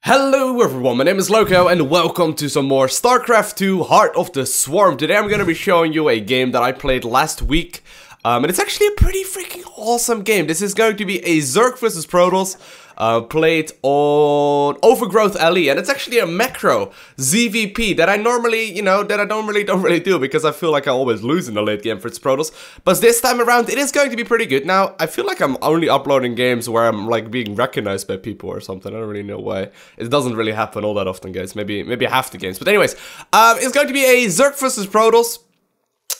Hello everyone, my name is Loko and welcome to some more StarCraft 2 Heart of the Swarm. Today I'm going to be showing you a game that I played last week. And it's actually a pretty freaking awesome game. This is going to be a Zerg vs Protoss played on Overgrowth LE. And it's actually a macro ZVP that I normally, don't really do because I feel like I always lose in the late game for Protoss. But this time around, it is going to be pretty good. Now, I feel like I'm only uploading games where I'm like being recognized by people or something. I don't really know why. It doesn't really happen all that often, guys. Maybe half the games. But anyways, it's going to be a Zerg vs Protoss.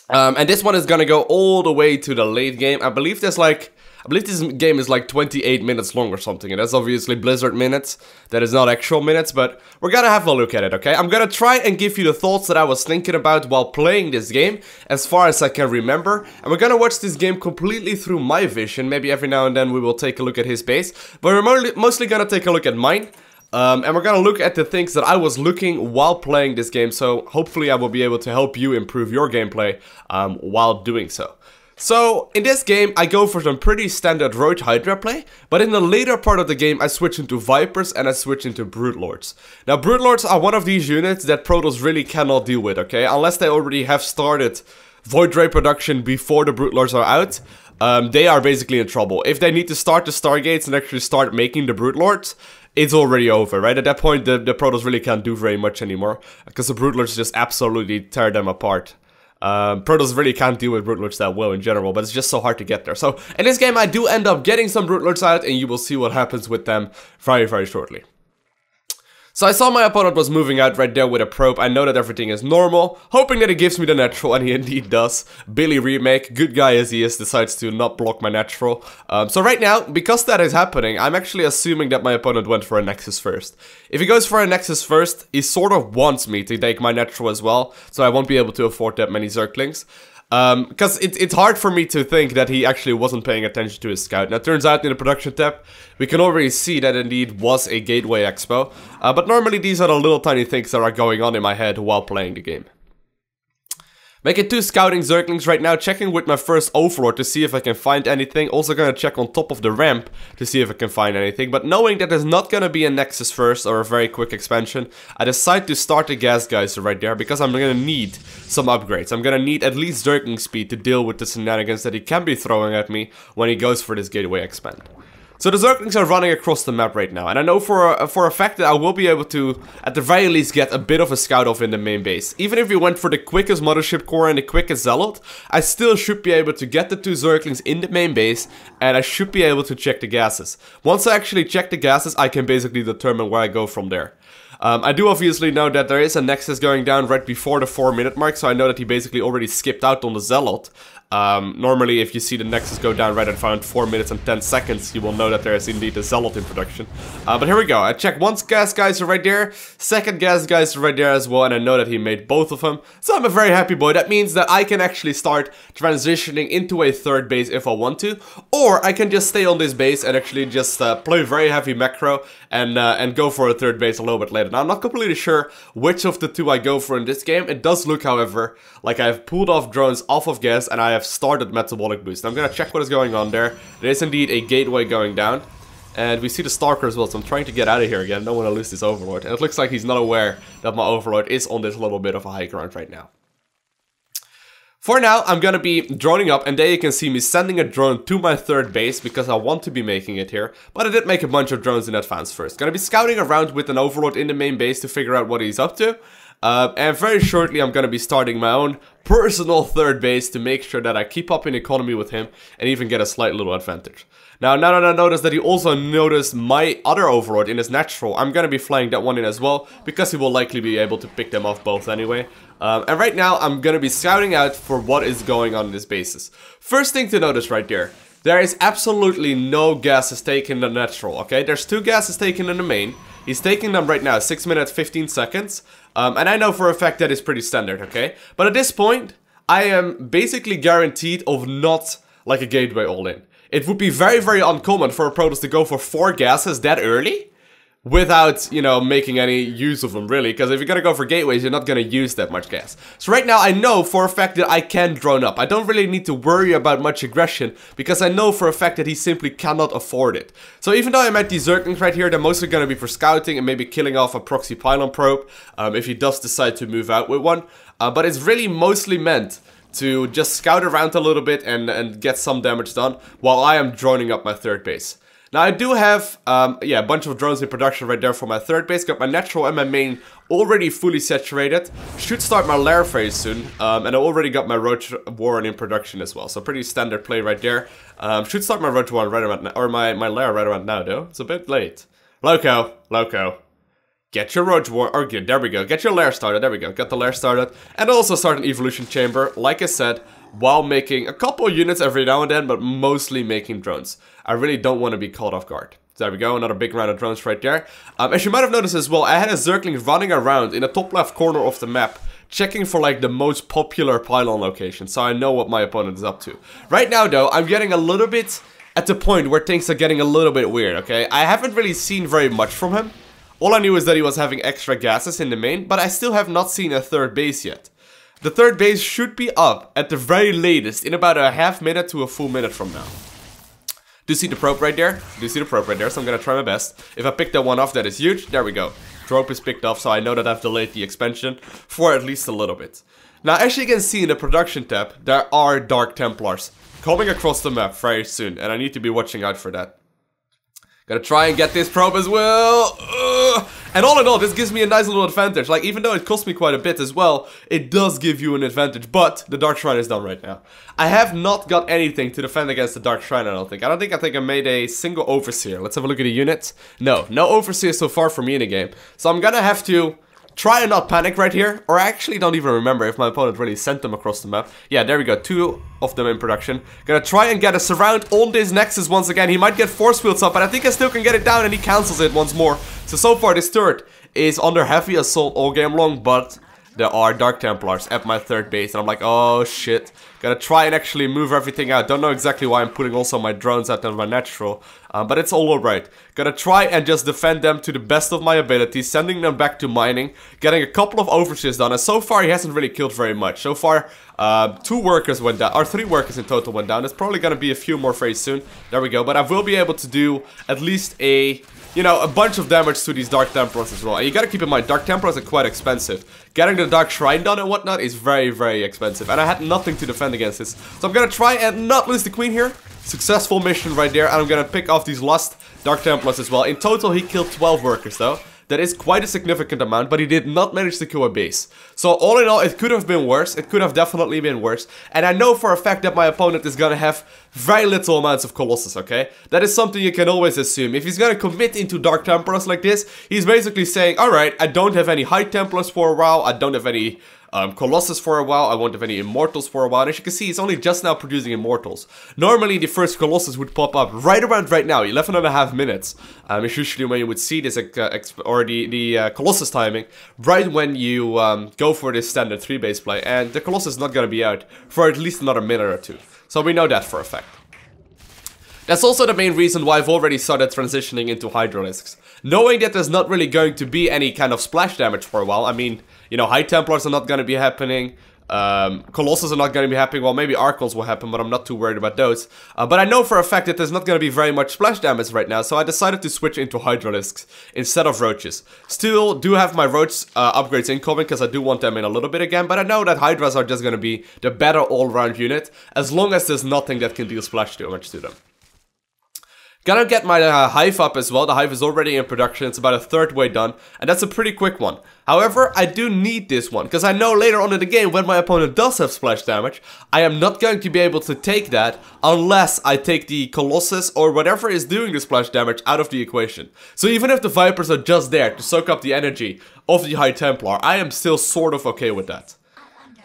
And this one is gonna go all the way to the late game. I believe this game is like 28 minutes long or something, and that's obviously Blizzard minutes. That is not actual minutes, but we're gonna have a look at it, okay? I'm gonna try and give you the thoughts that I was thinking about while playing this game, as far as I can remember. And we're gonna watch this game completely through my vision. Maybe every now and then we will take a look at his base, but we're mostly gonna take a look at mine. And we're gonna look at the things that I was looking while playing this game, so hopefully I will be able to help you improve your gameplay while doing so. So, in this game, I go for some pretty standard Roach Hydra play, but in the later part of the game, I switch into Vipers and I switch into Broodlords. Now, Broodlords are one of these units that Protoss really cannot deal with, okay? Unless they already have started Void Ray production before the Broodlords are out, they are basically in trouble. If they need to start the Stargates and actually start making the Broodlords, it's already over, right? At that point, the Protoss really can't do very much anymore, because the Broodlords just absolutely tear them apart. Protoss really can't deal with Broodlords that well in general, but it's just so hard to get there. So, in this game, I do end up getting some Broodlords out, and you will see what happens with them very, very shortly. So I saw my opponent was moving out right there with a probe. I know that everything is normal, hoping that it gives me the natural, and he indeed does. Billy remake, good guy as he is, decides to not block my natural. So right now, because that is happening, I'm actually assuming that my opponent went for a Nexus first. If he goes for a Nexus first, he sort of wants me to take my natural as well, so I won't be able to afford that many Zerglings. Because it's hard for me to think that he actually wasn't paying attention to his scout. Now, it turns out in the production tab, we can already see that indeed was a Gateway Expo. But normally these are the little tiny things that are going on in my head while playing the game. Making 2 scouting Zerglings right now, checking with my first Overlord to see if I can find anything. Also gonna check on top of the ramp to see if I can find anything. But knowing that there's not gonna be a Nexus first or a very quick expansion, I decide to start the gas geyser right there because I'm gonna need some upgrades. I'm gonna need at least Zergling speed to deal with the shenanigans that he can be throwing at me when he goes for this gateway expand. So the Zerglings are running across the map right now, and I know for a fact that I will be able to, at the very least, get a bit of a scout off in the main base. Even if we went for the quickest Mothership Core and the quickest Zealot, I still should be able to get the 2 Zerglings in the main base, and I should be able to check the gases. Once I actually check the gases, I can basically determine where I go from there. I do obviously know that there is a Nexus going down right before the 4-minute mark, so I know that he basically already skipped out on the Zealot. Normally, if you see the Nexus go down right at around 4 minutes and 10 seconds, you will know that there is indeed a Zealot in production. But here we go. I check one gas geyser right there, second gas geyser right there as well, and I know that he made both of them. So I'm a very happy boy. That means that I can actually start transitioning into a third base if I want to, or I can just stay on this base and actually just play very heavy macro and go for a third base a little bit later. Now, I'm not completely sure which of the 2 I go for in this game. It does look, however, like I have pulled off drones off of gas and I have started metabolic boost. Now, I'm gonna check what is going on there. There is indeed a gateway going down, and we see the Stalker as well, so I'm trying to get out of here again. I don't want to lose this Overlord, and it looks like he's not aware that my Overlord is on this little bit of a high ground right now. For now, I'm gonna be droning up, and there you can see me sending a drone to my third base because I want to be making it here. But I did make a bunch of drones in advance first. Gonna be scouting around with an Overlord in the main base to figure out what he's up to. And very shortly, I'm gonna be starting my own personal third base to make sure that I keep up in economy with him and even get a slight little advantage. Now that I noticed that he also noticed my other Overlord in his natural, I'm gonna be flying that one in as well, because he will likely be able to pick them off both anyway. And right now, I'm gonna be scouting out for what is going on in this bases. First thing to notice right there is absolutely no gases taken in the natural, okay? There's 2 gases taken in the main. He's taking them right now, 6 minutes, 15 seconds. And I know for a fact that is pretty standard, okay? But at this point, I am basically guaranteed of not like a gateway all-in. It would be very, very uncommon for a Protoss to go for 4 gases that early. without, you know, making any use of them, really, because if you're gonna go for gateways, you're not gonna use that much gas. So right now, I know for a fact that I can drone up. I don't really need to worry about much aggression, because I know for a fact that he simply cannot afford it. So even though I met these Zerglings right here, they're mostly gonna be for scouting and maybe killing off a proxy pylon probe, if he does decide to move out with one. But it's really mostly meant to just scout around a little bit and get some damage done, while I am droning up my third base. Now I do have, yeah, a bunch of drones in production right there for my third base. Got my natural and my main already fully saturated. Should start my lair very soon. And I already got my Roach Warren in production as well. So pretty standard play right there. Should start my Roach Warren right around now, or my lair right around now though. It's a bit late. Lowko. Get your Roach Warren, or there we go. Get your lair started, there we go. Got the lair started. And also start an evolution chamber, like I said, while making a couple units every now and then, but mostly making drones. I really don't want to be caught off guard. So there we go, another big round of drones right there. As you might have noticed as well, I had a Zergling running around in the top left corner of the map, checking for like the most popular pylon location, so I know what my opponent is up to. Right now though, I'm getting a little bit at the point where things are getting a little bit weird, okay? I haven't really seen very much from him. All I knew is that he was having extra gases in the main, but I still have not seen a third base yet. The third base should be up at the very latest in about a half minute to a full minute from now. Do you see the probe right there? So I'm gonna try my best. If I pick that one off, that is huge. There we go. Probe is picked off, so I know that I've delayed the expansion for at least a little bit. Now, as you can see in the production tab, there are Dark Templars coming across the map very soon, and I need to be watching out for that. Gotta try and get this probe as well. And all in all, this gives me a nice little advantage. Like, even though it cost me quite a bit as well, it does give you an advantage. But the Dark Shrine is done right now. I have not got anything to defend against the Dark Shrine, I don't think. I think I made a single Overseer. Let's have a look at the units. No Overseer so far for me in the game. So I'm gonna have to try and not panic right here, or I actually don't even remember if my opponent really sent them across the map. Yeah, there we go, 2 of them in production. Gonna try and get a surround on this Nexus once again. He might get force fields up, but I think I still can get it down, and he cancels it once more. So far this turret is under heavy assault all game long, but there are Dark Templars at my third base, and I'm like, oh shit. Gotta try and actually move everything out. Don't know exactly why I'm putting also my drones out on my natural, but it's all alright. Gotta try and just defend them to the best of my ability, sending them back to mining, getting a couple of overseers done, and so far he hasn't really killed very much. So far, 2 workers went down, or 3 workers in total went down. There's probably gonna be a few more very soon. There we go, but I will be able to do at least a bunch of damage to these Dark Templars as well. And you gotta keep in mind, Dark Templars are quite expensive. Getting the Dark Shrine done and whatnot is very, very expensive. And I had nothing to defend against this. So I'm gonna try and not lose the Queen here. Successful mission right there. And I'm gonna pick off these last Dark Templars as well. In total, he killed 12 workers though. That is quite a significant amount, but he did not manage to kill a base. So all in all, it could have been worse. It could have definitely been worse. And I know for a fact that my opponent is gonna have very little amounts of Colossus, okay? That is something you can always assume. If he's gonna commit into Dark Templars like this, he's basically saying, alright, I don't have any High Templars for a while, I don't have any Colossus for a while, I won't have any Immortals for a while, and as you can see, it's only just now producing Immortals. Normally, the first Colossus would pop up right around right now, 11.5 minutes. It's usually when you would see this, or the Colossus timing, right when you go for this standard 3-base play, and the Colossus is not going to be out for at least another minute or 2. So we know that for a fact. That's also the main reason why I've already started transitioning into Hydralisks. Knowing that there's not really going to be any kind of splash damage for a while, I mean, you know, High Templars are not going to be happening, Colossus are not going to be happening, well, maybe Archons will happen, but I'm not too worried about those. But I know for a fact that there's not going to be very much splash damage right now, so I decided to switch into Hydralisks instead of Roaches. Still do have my Roach upgrades incoming, because I do want them in a little bit again, but I know that Hydras are just going to be the better all-round unit, as long as there's nothing that can deal splash damage to them. Gonna get my Hive up as well. The Hive is already in production. It's about a third way done, and that's a pretty quick one. However, I do need this one, because I know later on in the game, when my opponent does have splash damage, I am not going to be able to take that unless I take the Colossus or whatever is doing the splash damage out of the equation. So even if the Vipers are just there to soak up the energy of the High Templar, I am still sort of okay with that.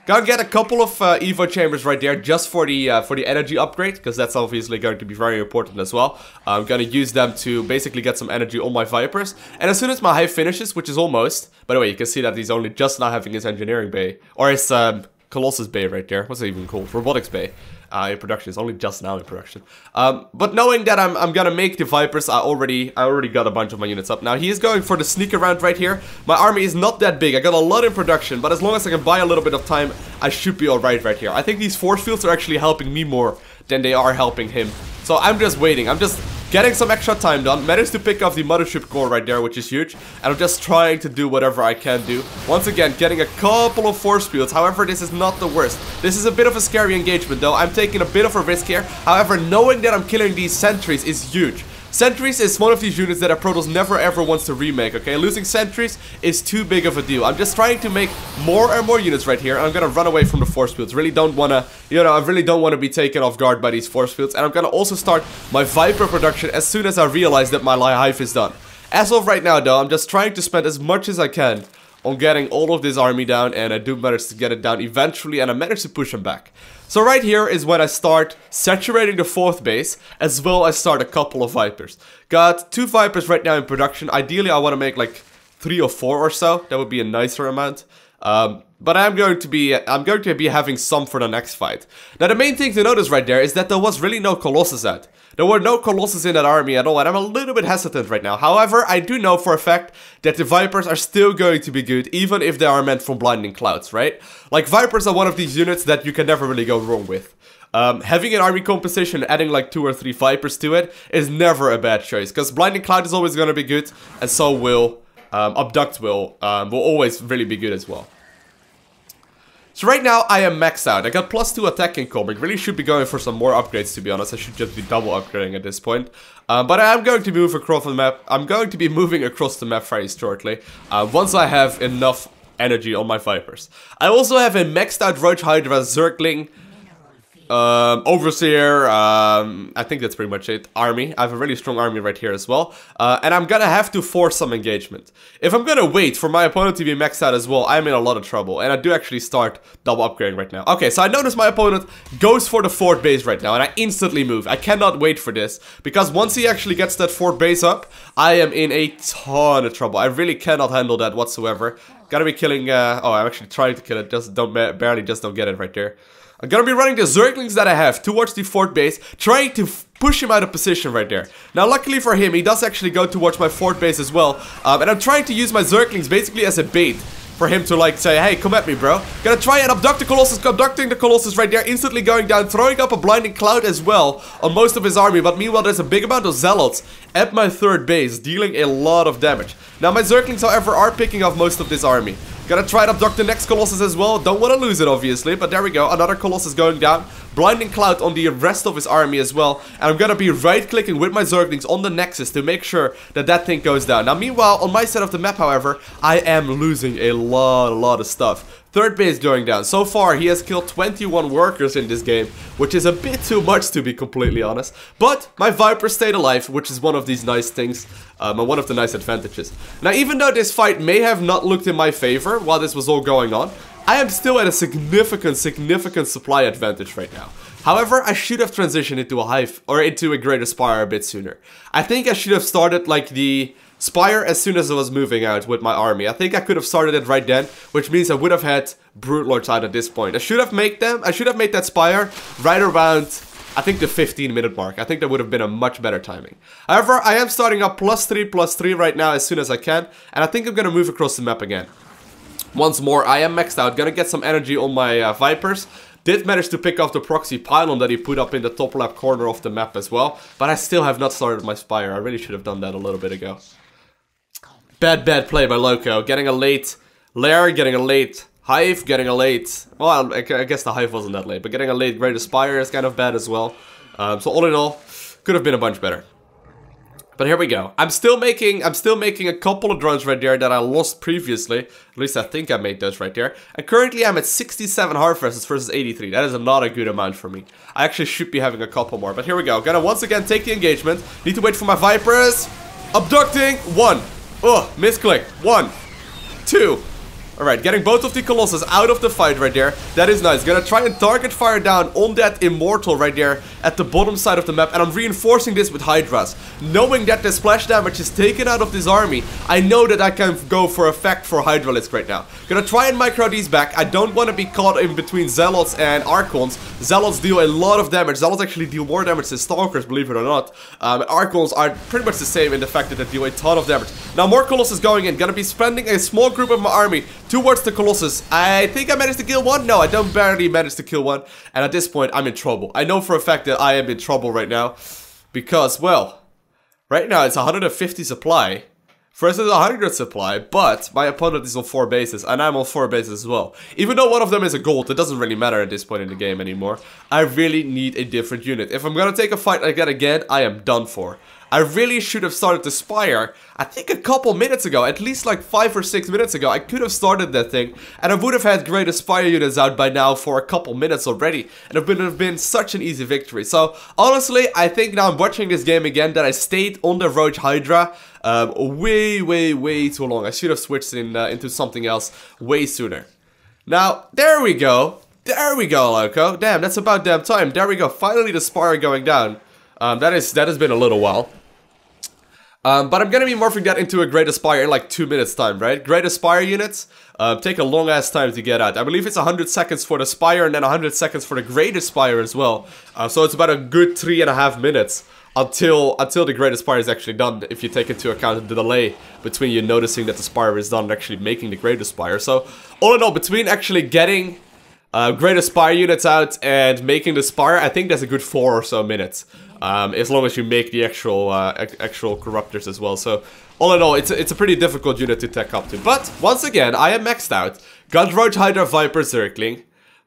Gotta get a couple of Evo chambers right there just for the energy upgrade, because that's obviously going to be very important as well. I'm gonna use them to basically get some energy on my Vipers. And as soon as my Hive finishes, which is almost, by the way, you can see that he's only just now having his engineering bay, or his Colossus bay right there. What's it even called? Robotics bay. in production. It's only just now in production. But knowing that I'm gonna make the Vipers, I already got a bunch of my units up. Now he is going for the sneak around right here. My army is not that big. I got a lot in production, but as long as I can buy a little bit of time, I should be alright right here. I think these force fields are actually helping me more than they are helping him. So I'm just waiting. I'm just getting some extra time done. Managed to pick off the mothership core right there, which is huge. And I'm just trying to do whatever I can do. Once again, getting a couple of force fields. However, this is not the worst. This is a bit of a scary engagement though. I'm taking a bit of a risk here. However, knowing that I'm killing these sentries is huge. Sentries is one of these units that a Protoss never ever wants to remake, okay? Losing sentries is too big of a deal. I'm just trying to make more and more units right here. And I'm gonna run away from the force fields. Really don't wanna, you know, I really don't wanna be taken off guard by these force fields. And I'm gonna also start my Viper production as soon as I realize that my hive is done. As of right now though, I'm just trying to spend as much as I can on getting all of this army down, and I do manage to get it down eventually, and I managed to push him back. So right here is when I start saturating the 4th base, as well as start a couple of Vipers. Got 2 Vipers right now in production. Ideally, I want to make like 3 or 4 or so. That would be a nicer amount. But I'm going to be having some for the next fight. Now the main thing to notice right there is that there was really no Colossus at. There were no Colossus in that army at all, and I'm a little bit hesitant right now. However, I do know for a fact that the Vipers are still going to be good, even if they are meant for blinding clouds, right? Like, Vipers are one of these units that you can never really go wrong with. Having an army composition, adding like 2 or 3 Vipers to it, is never a bad choice, because blinding cloud is always going to be good, and so will Abduct will always really be good as well. So right now I am maxed out. I got +2 attack incoming. Really should be going for some more upgrades, to be honest. I should just be double upgrading at this point. But I am going to move across the map. I'm going to be moving across the map very shortly. Once I have enough energy on my Vipers. I also have a maxed out Roach, Hydra, Zergling, Overseer, I think that's pretty much it. Army. I have a really strong army right here as well. And I'm gonna have to force some engagement. If I'm gonna wait for my opponent to be maxed out as well, I'm in a lot of trouble. And I do actually start double upgrading right now. Okay, so I notice my opponent goes for the 4th base right now, and I instantly move. I cannot wait for this, because once he actually gets that 4th base up, I am in a ton of trouble. I really cannot handle that whatsoever. Gotta be killing, oh, I'm actually trying to kill it, just don't get it right there. I'm gonna be running the Zerglings that I have towards the 4th base, trying to push him out of position right there. Now, luckily for him, he does actually go towards my 4th base as well. And I'm trying to use my Zerglings basically as a bait for him to, like, say, hey, come at me, bro. Gonna try and abduct the Colossus, abducting the Colossus right there, instantly going down, throwing up a blinding cloud as well on most of his army. But meanwhile, there's a big amount of Zealots at my 3rd base, dealing a lot of damage. Now, my Zerglings, however, are picking off most of this army. Gonna try to abduct the next Colossus as well. Don't want to lose it, obviously, but there we go. Another Colossus going down. Blinding cloud on the rest of his army as well. And I'm gonna be right-clicking with my Zerglings on the Nexus to make sure that that thing goes down. Now, meanwhile, on my side of the map, however, I am losing a lot of stuff. 3rd base going down. So far, he has killed 21 workers in this game, which is a bit too much, to be completely honest. But my Viper stayed alive, which is one of these nice things, and one of the nice advantages. Now, even though this fight may have not looked in my favor while this was all going on, I am still at a significant supply advantage right now. However, I should have transitioned into a hive, or into a greater spire a bit sooner. I think I should have started, like, the Spire as soon as I was moving out with my army. I think I could have started it right then, which means I would have had Broodlords out at this point. I should have made that Spire right around, I think, the 15-minute mark. I think that would have been a much better timing. However, I am starting up +3/+3 right now as soon as I can, and I think I'm gonna move across the map again. Once more, I am maxed out, gonna get some energy on my Vipers. Did manage to pick off the proxy pylon that he put up in the top left corner of the map as well, but I still have not started my Spire. I really should have done that a little bit ago. Bad play by Loko. Getting a late lair, getting a late hive, getting a late... Well, I guess the hive wasn't that late, but getting a late greater spire is kind of bad as well. So all in all, could have been a bunch better. But here we go. I'm still making a couple of drones right there that I lost previously. At least I think I made those right there. And currently I'm at 67 harvests versus 83. That is not a good amount for me. I actually should be having a couple more. But here we go. Gonna once again take the engagement. Need to wait for my Vipers. Abducting. 1. Oh, misclick. 1, 2, Alright, getting both of the Colossus out of the fight right there. That is nice. Gonna try and target fire down on that Immortal right there at the bottom side of the map. And I'm reinforcing this with Hydras. Knowing that the splash damage is taken out of this army, I know that I can go for effect for Hydralisk right now. Gonna try and micro these back. I don't want to be caught in between Zealots and Archons. Zealots deal a lot of damage. Zealots actually deal more damage than Stalkers, believe it or not. Archons are pretty much the same in the fact that they deal a ton of damage. Now more Colossus going in. Gonna be spending a small group of my army towards the Colossus. I think I managed to kill one. No, I don't barely manage to kill one. And at this point, I'm in trouble. I know for a fact that I am in trouble right now. Because, well, right now it's 150 supply. First it's 100 supply, but my opponent is on 4 bases, and I'm on 4 bases as well. Even though one of them is a gold, it doesn't really matter at this point in the game anymore. I really need a different unit. If I'm gonna take a fight like that again, I am done for. I really should have started the Spire, I think a couple minutes ago, at least like 5 or 6 minutes ago. I could have started that thing, and I would have had great Spire units out by now for a couple minutes already, and it would have been such an easy victory. So, honestly, I think now I'm watching this game again that I stayed on the Roach Hydra way too long. I should have switched into something else way sooner. Now, there we go. There we go, Loco. Damn, that's about damn time. There we go. Finally, the Spire going down. That has been a little while. But I'm gonna be morphing that into a Great Aspire in like 2 minutes time, right? Great Aspire units take a long ass time to get out. I believe it's 100 seconds for the Spire and then 100 seconds for the Great Aspire as well. So it's about a good 3.5 minutes until the Great Aspire is actually done, if you take into account the delay between you noticing that the Spire is done and actually making the Great Aspire. So all in all, between actually getting Great Aspire units out and making the Spire, I think that's a good 4 or so minutes. As long as you make the actual corruptors as well. So all in all, it's a pretty difficult unit to tech up to. But once again, I am maxed out. Got Roach, Hydra, Viper, Zergling.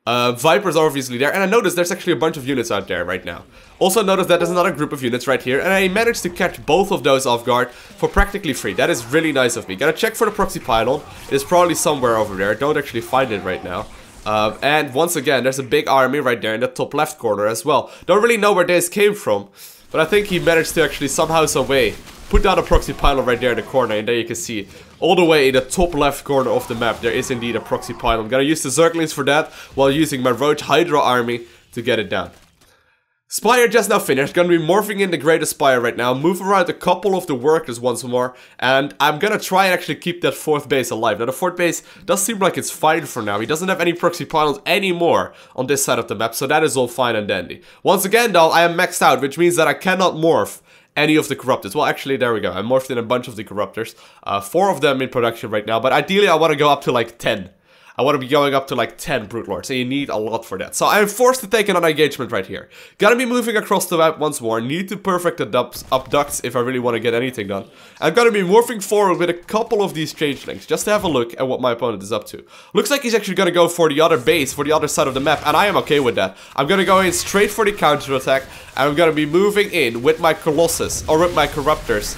Vipers are obviously there, and I noticed there's actually a bunch of units out there right now. Also notice that there's another group of units right here, and I managed to catch both of those off guard for practically free. That is really nice of me. Gotta check for the proxy pylon. It is probably somewhere over there. I don't actually find it right now. And once again, there's a big army right there in the top left corner as well. Don't really know where this came from, but I think he managed to actually somehow, some way, put down a proxy pylon right there in the corner, and there you can see, all the way in the top left corner of the map, there is indeed a proxy pylon. Gonna use the Zerglings for that, while using my Roach Hydra army to get it down. Spire just now finished, gonna be morphing in the Great Spire right now, move around a couple of the workers once more, and I'm gonna try and actually keep that 4th base alive. Now the 4th base does seem like it's fine for now. He doesn't have any proxy pylons anymore on this side of the map, so that is all fine and dandy. Once again though, I am maxed out, which means that I cannot morph any of the corruptors. Well, actually, there we go. I morphed in a bunch of the corruptors. 4 of them in production right now, but ideally I want to go up to like 10. I want to be going up to like 10 Broodlords, so you need a lot for that. So I'm forced to take another engagement right here. Gotta be moving across the map once more. Need to perfect the abducts if I really want to get anything done. I'm gonna be morphing forward with a couple of these changelings, just to have a look at what my opponent is up to. Looks like he's actually gonna go for the other base, for the other side of the map, and I am okay with that. I'm gonna go in straight for the counter attack, and I'm gonna be moving in with my Colossus, or with my Corruptors.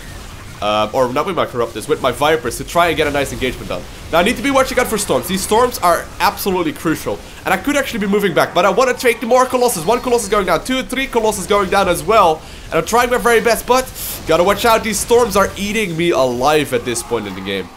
Or not with my Corruptors, with my Vipers to try and get a nice engagement done. Now I need to be watching out for storms. These storms are absolutely crucial. And I could actually be moving back, but I want to take more Colossus. 1 Colossus going down, 2, 3 Colossus going down as well. And I'm trying my very best, but gotta watch out. These storms are eating me alive at this point in the game.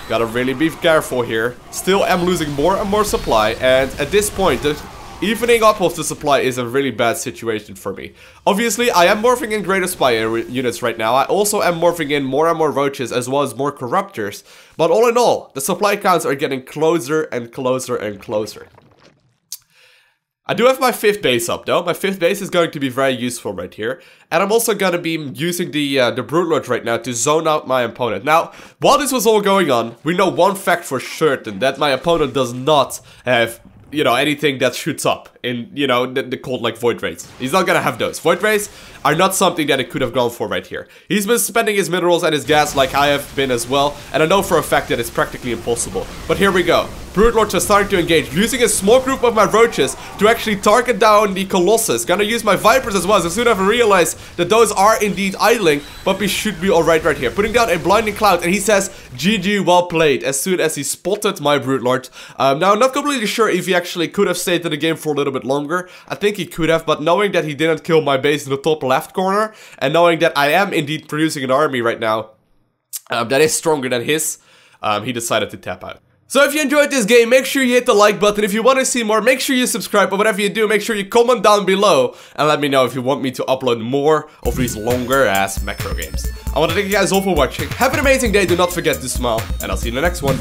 Gotta really be careful here. Still am losing more and more supply, and at this point, the evening up of the supply is a really bad situation for me. Obviously, I am morphing in Great Aspire units right now. I also am morphing in more and more Roaches as well as more Corruptors. But all in all, the supply counts are getting closer and closer and closer. I do have my 5th base up though. My 5th base is going to be very useful right here. And I'm also going to be using the Broodlord right now to zone out my opponent. Now, while this was all going on, we know one fact for certain, that my opponent does not have, you know, anything that shoots up in, you know, the called like Void Rays. He's not gonna have those. Void Rays are not something that it could have gone for right here. He's been spending his minerals and his gas like I have been as well, and I know for a fact that it's practically impossible. But here we go. Broodlords are starting to engage, using a small group of my Roaches to actually target down the Colossus. Gonna use my Vipers as well, so soon as I realize that those are indeed idling, but we should be alright right here. Putting down a Blinding Cloud, and he says, GG, well played, as soon as he spotted my Broodlord. Now, I'm not completely sure if he actually could have stayed in the game for a little bit longer. I think he could have, but knowing that he didn't kill my base in the top left corner, and knowing that I am indeed producing an army right now that is stronger than his, he decided to tap out. So if you enjoyed this game, make sure you hit the like button. If you want to see more, make sure you subscribe. But whatever you do, make sure you comment down below and let me know if you want me to upload more of these longer ass macro games. I want to thank you guys all for watching. Have an amazing day. Do not forget to smile, and I'll see you in the next one.